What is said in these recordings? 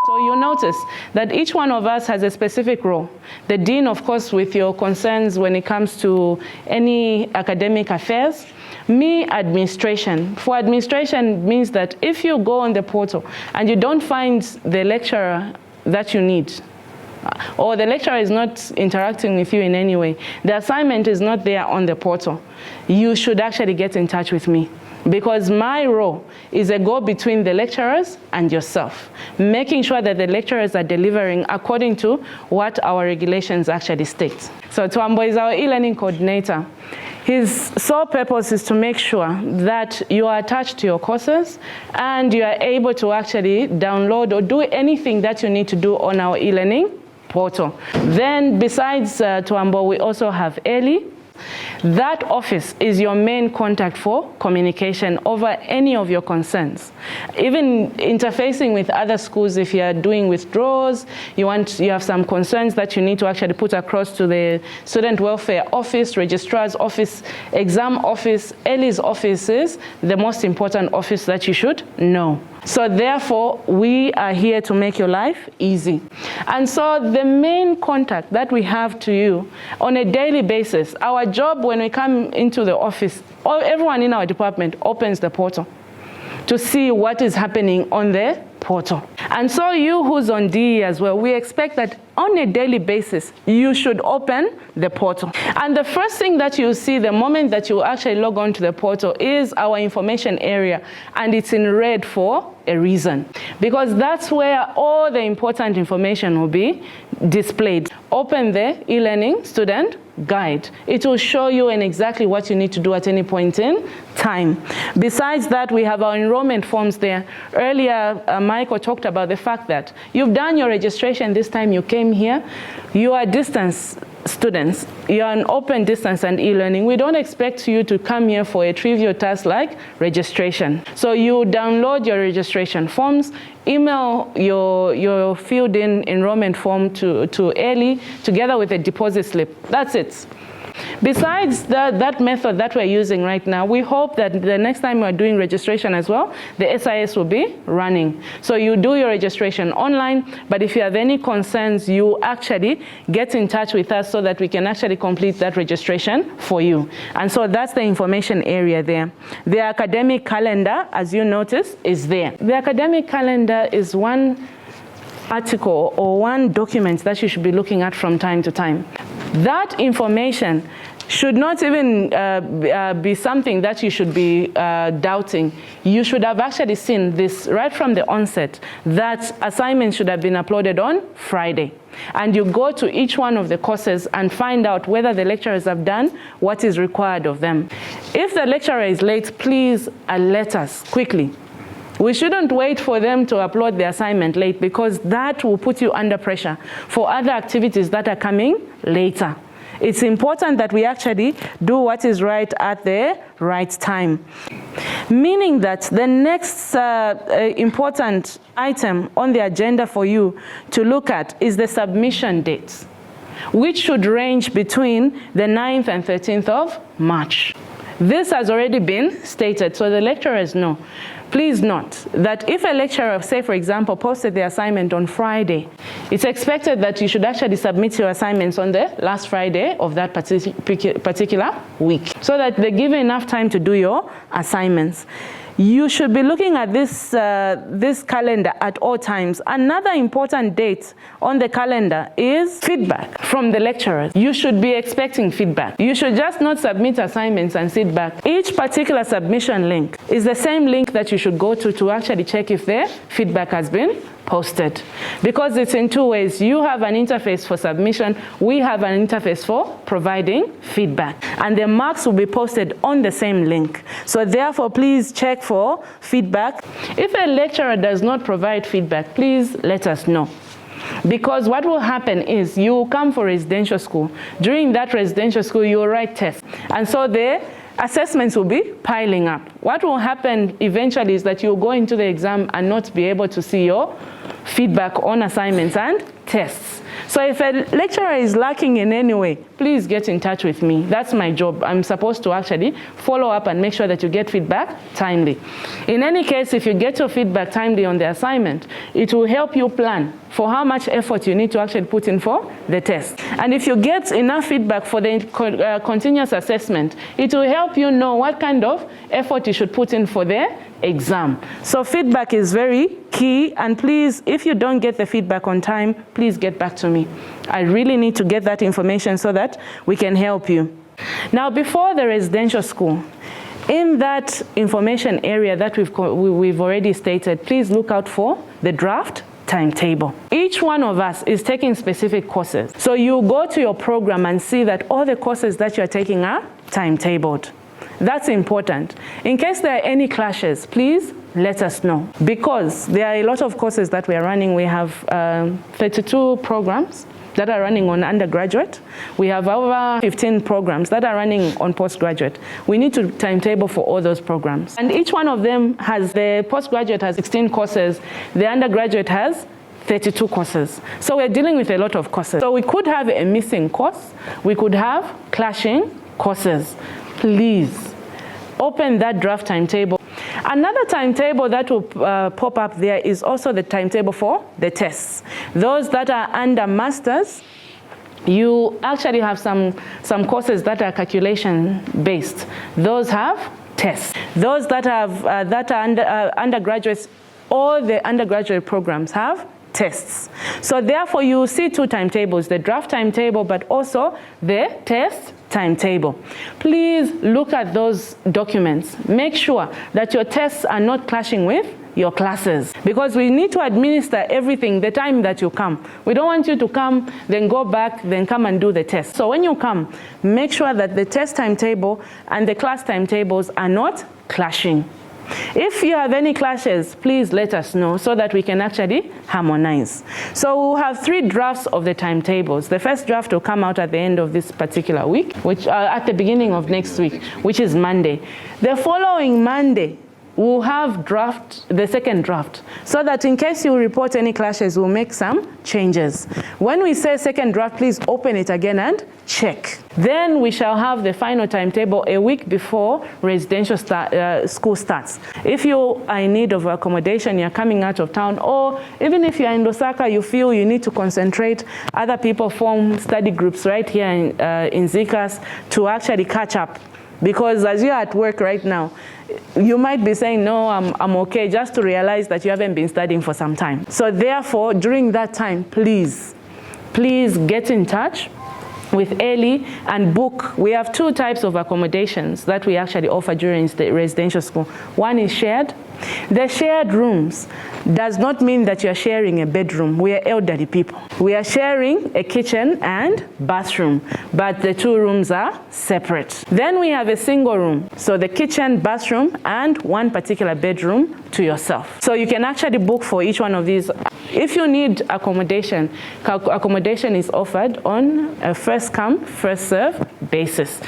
So you'll notice that each one of us has a specific role. The dean, of course, with your concerns when it comes to any academic affairs. Me, administration. For administration means that if you go on the portal and you don't find the lecturer that you need, or the lecturer is not interacting with you in any way, the assignment is not there on the portal, you should actually get in touch with me. Because my role is a go between the lecturers and yourself, making sure that the lecturers are delivering according to what our regulations actually state. So Twambo is our e-learning coordinator. His sole purpose is to make sure that you are attached to your courses and you are able to actually download or do anything that you need to do on our e-learning portal. Then besides Twambo, we also have Eli. That office is your main contact for communication over any of your concerns. Even interfacing with other schools, if you are doing withdrawals, you have some concerns that you need to actually put across to the student welfare office, registrar's office, exam office, Eli's office is the most important office that you should know. So therefore, we are here to make your life easy. And so the main contact that we have to you on a daily basis, our job when we come into the office, everyone in our department opens the portal to see what is happening on the portal. And so you who's on DE as well, we expect that on a daily basis, you should open the portal. And the first thing that you see the moment that you actually log on to the portal is our information area, and it's in red for a reason, because that's where all the important information will be displayed. Open the e-learning student guide. It will show you exactly what you need to do at any point in time. Besides that, we have our enrollment forms there. Earlier, Michael talked about the fact that you've done your registration this time you came here. You are distance students. You are an open distance and e-learning. We don't expect you to come here for a trivial task like registration. So you download your registration forms, email your filled in enrollment form to Eli together with a deposit slip. That's it. Besides that method that we're using right now, we hope that the next time we're doing registration as well, the SIS will be running. So you do your registration online, but if you have any concerns, you actually get in touch with us so that we can actually complete that registration for you. And so that's the information area there. The academic calendar, as you notice, is there. The academic calendar is one article or one document that you should be looking at from time to time. That information should not even be something that you should be doubting. You should have actually seen this right from the onset, that assignments should have been uploaded on Friday. And you go to each one of the courses and find out whether the lecturers have done what is required of them. If the lecturer is late, please alert us quickly. We shouldn't wait for them to upload the assignment late, because that will put you under pressure for other activities that are coming later. It's important that we actually do what is right at the right time. Meaning that the next important item on the agenda for you to look at is the submission dates, which should range between the 9th and 13th of March. This has already been stated, so the lecturers know. Please note that if a lecturer, say for example, posted the assignment on Friday, it's expected that you should actually submit your assignments on the last Friday of that particular week, so that they give you enough time to do your assignments. You should be looking at this calendar at all times. Another important date on the calendar is feedback from the lecturers. You should be expecting feedback. You should just not submit assignments and sit back. Each particular submission link is the same link that you should go to actually check if the feedback has been posted. Because it's in two ways. You have an interface for submission. We have an interface for providing feedback. And the marks will be posted on the same link. So therefore, please check for feedback. If a lecturer does not provide feedback, please let us know. Because what will happen is you will come for residential school. During that residential school, you will write tests. And so the assessments will be piling up. What will happen eventually is that you'll go into the exam and not be able to see your feedback on assignments and tests. So if a lecturer is lacking in any way, please get in touch with me. That's my job. I'm supposed to actually follow up and make sure that you get feedback timely. In any case, if you get your feedback timely on the assignment, it will help you plan for how much effort you need to actually put in for the test. And if you get enough feedback for the continuous assessment, it will help you know what kind of effort you should put in for the exam. So feedback is very key, and please, if you don't get the feedback on time, please get back to me. I really need to get that information so that we can help you. Now, before the residential school, in that information area that we've already stated, please look out for the draft timetable. Each one of us is taking specific courses. So you go to your program and see that all the courses that you're taking are timetabled. That's important. In case there are any clashes, please let us know, because there are a lot of courses that we are running. We have 32 programs that are running on undergraduate. We have over 15 programs that are running on postgraduate. We need to timetable for all those programs. And each one of them has, the postgraduate has 16 courses, the undergraduate has 32 courses. So we're dealing with a lot of courses. So we could have a missing course. We could have clashing courses. Please open that draft timetable. Another timetable that will pop up there is also the timetable for the tests. Those that are under masters, you actually have some courses that are calculation based. Those have tests. Those that have that are undergraduates, all the undergraduate programs have tests. So therefore you see two timetables, the draft timetable but also the test timetable. Please look at those documents. Make sure that your tests are not clashing with your classes, because we need to administer everything the time that you come. We don't want you to come, then go back, then come and do the test. So when you come, make sure that the test timetable and the class timetables are not clashing. If you have any clashes, please let us know so that we can actually harmonize. So we'll have 3 drafts of the timetables. The first draft will come out at the end of this particular week, which at the beginning of next week, which is Monday. The following Monday, we'll have the second draft, so that in case you report any clashes, we'll make some changes. When we say second draft, please open it again and check. Then we shall have the final timetable a week before residential school starts. If you are in need of accommodation, you're coming out of town, or even if you're in Lusaka, you feel you need to concentrate, other people form study groups right here in Zikas to actually catch up. Because as you're at work right now, you might be saying, no, I'm okay, just to realize that you haven't been studying for some time. So therefore, during that time, please get in touch with Eli and book. We have 2 types of accommodations that we actually offer during the residential school. One is shared. The shared rooms does not mean that you're sharing a bedroom. We are elderly people. We are sharing a kitchen and bathroom, but the 2 rooms are separate. Then we have a single room. So the kitchen, bathroom, and 1 particular bedroom to yourself. So you can actually book for each one of these. If you need accommodation, accommodation is offered on a first come, first serve basis.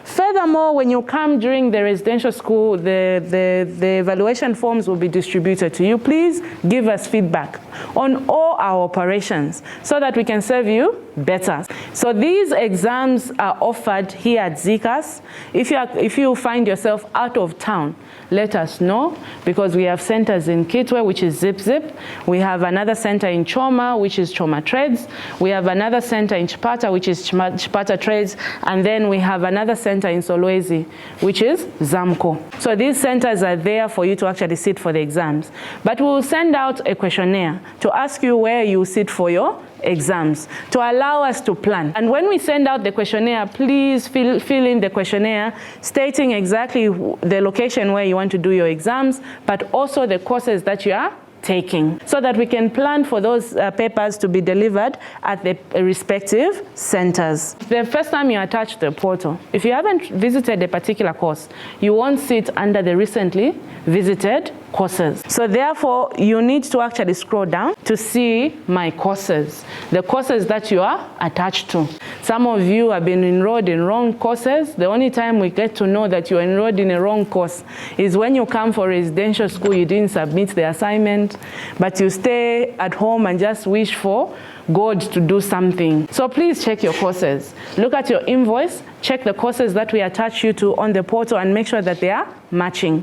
Furthermore, when you come during the residential school, the evaluation forms will be distributed to you. Please give us feedback on all our operations so that we can serve you better. So these exams are offered here at Zikas. If you find yourself out of town, let us know, because we have centers in Kitwe, which is Zip Zip. We have another center in Choma, which is Choma Trades. We have another center in Chipata, which is Chipata Trades. And then we have another center in Solwezi, which is Zamco. So these centers are there for you to actually sit for the exams. But we will send out a questionnaire to ask you where you sit for your exams, to allow us to plan. And when we send out the questionnaire, please fill in the questionnaire stating exactly the location where you want to do your exams, but also the courses that you are taking, so that we can plan for those papers to be delivered at the respective centers. The first time you attach the portal, if you haven't visited a particular course, you won't sit under the recently visited courses. So therefore, you need to actually scroll down to see my courses, the courses that you are attached to. Some of you have been enrolled in wrong courses. The only time we get to know that you're enrolled in a wrong course is when you come for residential school, you didn't submit the assignment, but you stay at home and just wish for God to do something. So please check your courses. Look at your invoice, check the courses that we attach you to on the portal and make sure that they are matching,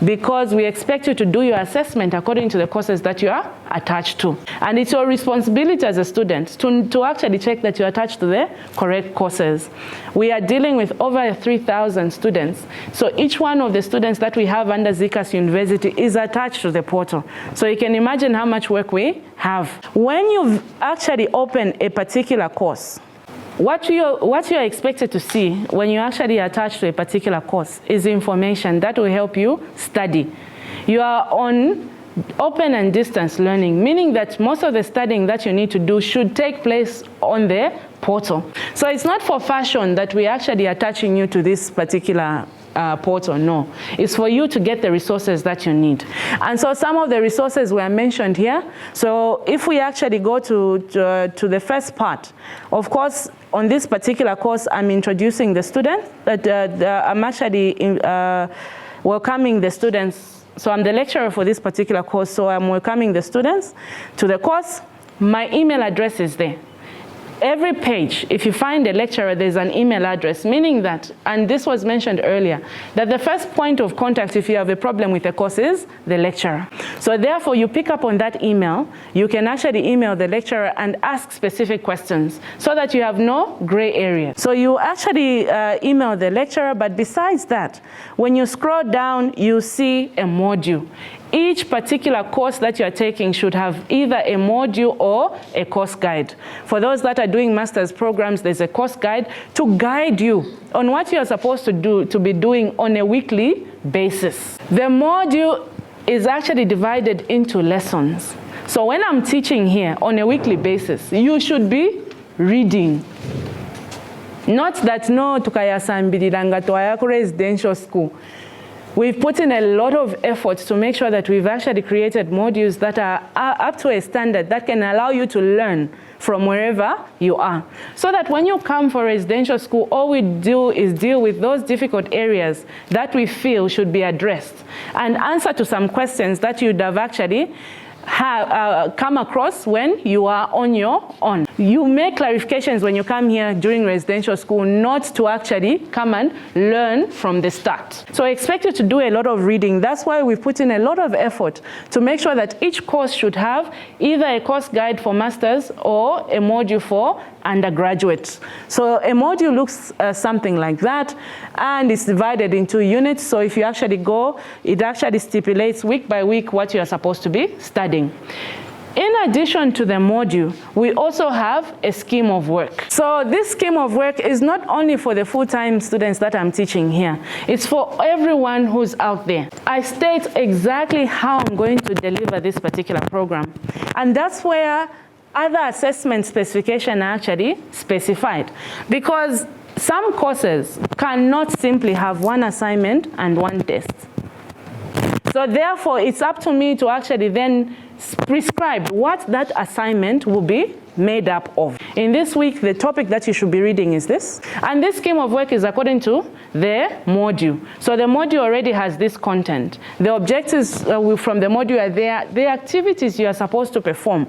because we expect you to do your assessment according to the courses that you are attached to. And it's your responsibility as a student to actually check that you're attached to the correct courses. We are dealing with over 3,000 students. So each one of the students that we have under ZCAS University is attached to the portal. So you can imagine how much work we have. When you actually open a particular course, what you're expected to see when you actually attach to a particular course is information that will help you study. You are on open and distance learning, meaning that most of the studying that you need to do should take place on the portal. So it's not for fashion that we're actually attaching you to this particular portal, no. It's for you to get the resources that you need. And so some of the resources were mentioned here. So if we actually go to the first part, of course, on this particular course, I'm introducing the student. I'm actually welcoming the students. So I'm the lecturer for this particular course, so I'm welcoming the students to the course. My email address is there. Every page, if you find a lecturer, there's an email address, meaning that, and this was mentioned earlier, that the first point of contact if you have a problem with the course is the lecturer. So therefore, you pick up on that email, you can actually email the lecturer and ask specific questions so that you have no gray area. So you actually email the lecturer, but besides that, when you scroll down, you see a module. Each particular course that you are taking should have either a module or a course guide. For those that are doing master's programs, there's a course guide to guide you on what you are supposed to be doing on a weekly basis. The module is actually divided into lessons. So when I'm teaching here on a weekly basis, you should be reading. Not that no tukayasambiranga twayaku residential school. We've put in a lot of effort to make sure that we've actually created modules that are up to a standard that can allow you to learn from wherever you are. So that when you come for residential school, all we do is deal with those difficult areas that we feel should be addressed and answer to some questions that you'd have actually come across when you are on your own. You make clarifications when you come here during residential school, not to actually come and learn from the start. So I expect you to do a lot of reading. That's why we've put in a lot of effort to make sure that each course should have either a course guide for masters or a module for undergraduates. So a module looks something like that, and it's divided into units. So if you actually go, it actually stipulates week by week what you are supposed to be studying. In addition to the module, we also have a scheme of work. So this scheme of work is not only for the full-time students that I'm teaching here, it's for everyone who's out there. I state exactly how I'm going to deliver this particular program. And that's where other assessment specifications are actually specified, because some courses cannot simply have one assignment and one test. So therefore, it's up to me to actually then prescribe what that assignment will be made up of. In this week, the topic that you should be reading is this. And this scheme of work is according to the module. So the module already has this content. The objectives from the module are there. The activities you are supposed to perform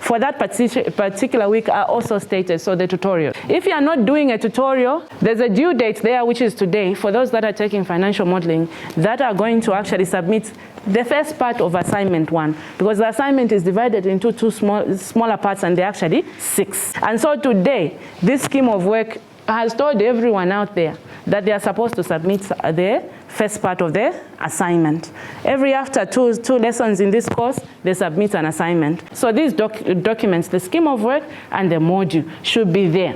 for that particular week are also stated, so the tutorial. If you are not doing a tutorial, there's a due date there, which is today, for those that are taking financial modeling, that are going to actually submit the first part of assignment 1, because the assignment is divided into two smaller parts, and they're actually 6. And so today, this scheme of work has told everyone out there that they are supposed to submit the first part of the assignment. Every after two lessons in this course, they submit an assignment. So these documents, the scheme of work and the module, should be there.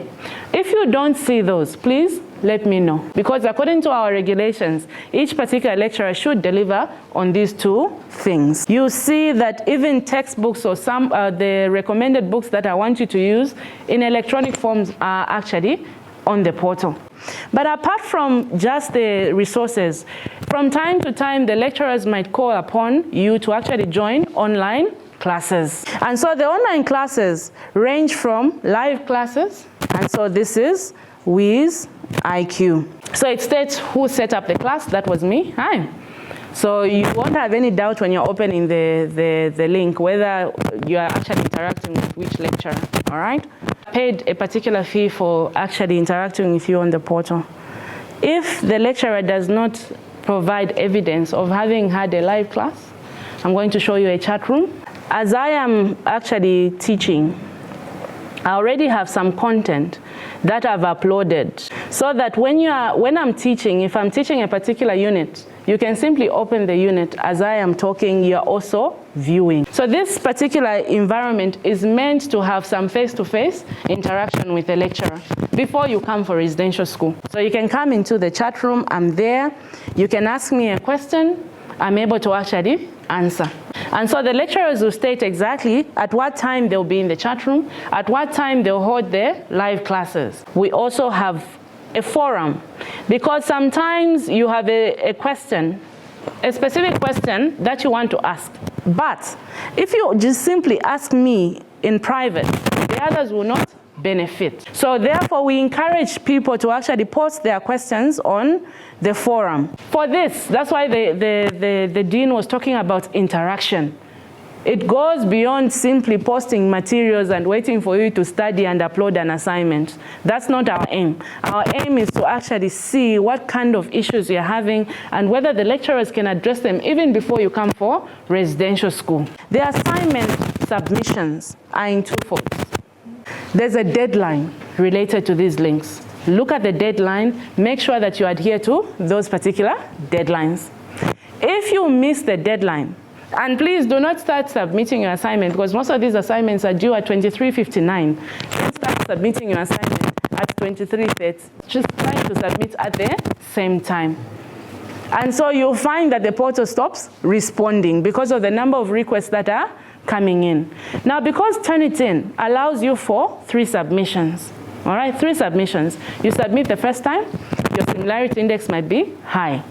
If you don't see those, please let me know, because according to our regulations, each particular lecturer should deliver on these 2 things. You see that even textbooks or some the recommended books that I want you to use in electronic forms are actually on the portal. But apart from just the resources, from time to time, the lecturers might call upon you to actually join online classes. And so the online classes range from live classes, and so this is Wiz IQ. So it states who set up the class. That was me. Hi. So you won't have any doubt when you're opening the link whether you are actually interacting with which lecturer. all right? Paid a particular fee for actually interacting with you on the portal. If the lecturer does not provide evidence of having had a live class, I'm going to show you a chat room. As I am actually teaching, I already have some content that I've uploaded, so that when I'm teaching, if I'm teaching a particular unit, you can simply open the unit. As I am talking, you're also viewing. So this particular environment is meant to have some face-to-face interaction with the lecturer before you come for residential school. So you can come into the chat room, I'm there. You can ask me a question, I'm able to actually answer. And so the lecturers will state exactly at what time they'll be in the chat room, at what time they'll hold their live classes. We also have a forum, because sometimes you have a question, a specific question that you want to ask. But if you just simply ask me in private, the others will not benefit. So therefore, we encourage people to actually post their questions on the forum. For this, that's why the dean was talking about interaction. It goes beyond simply posting materials and waiting for you to study and upload an assignment. That's not our aim. Our aim is to actually see what kind of issues you're having and whether the lecturers can address them even before you come for residential school. The assignment submissions are in two folds. There's a deadline related to these links. Look at the deadline, make sure that you adhere to those particular deadlines. If you miss the deadline, and please do not start submitting your assignment, because most of these assignments are due at 23:59. Don't start submitting your assignment at 23:30. Just try to submit at the same time. And so you'll find that the portal stops responding because of the number of requests that are coming in. Now, because Turnitin allows you for 3 submissions, all right, 3 submissions. You submit the first time, your similarity index might be high.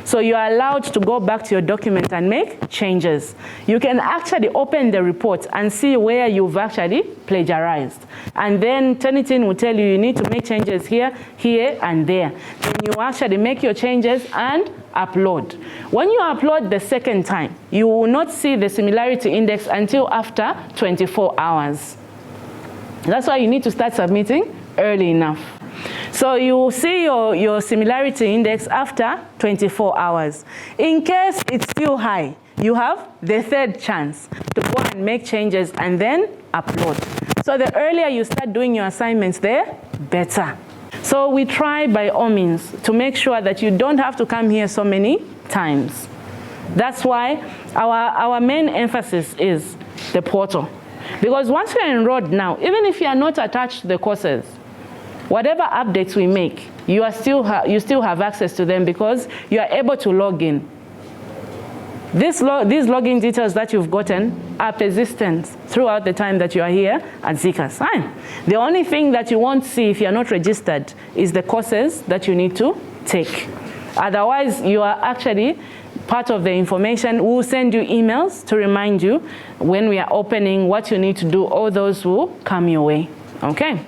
So you are allowed to go back to your document and make changes. You can actually open the report and see where you've actually plagiarized. And then Turnitin will tell you you need to make changes here, here, and there. Then you actually make your changes and upload. When you upload the second time, you will not see the similarity index until after 24 hours. That's why you need to start submitting early enough. So you will see your similarity index after 24 hours. In case it's still high, you have the third chance to go and make changes and then upload. So the earlier you start doing your assignments, the better. So we try by all means to make sure that you don't have to come here so many times. That's why our main emphasis is the portal. Because once you're enrolled now, even if you are not attached to the courses, whatever updates we make, you still have access to them because you are able to log in. These login details that you've gotten are persistent throughout the time that you are here at ZCAS. The only thing that you won't see if you're not registered is the courses that you need to take. Otherwise, you are actually part of the information. We'll send you emails to remind you when we are opening, what you need to do. All those will come your way. Okay?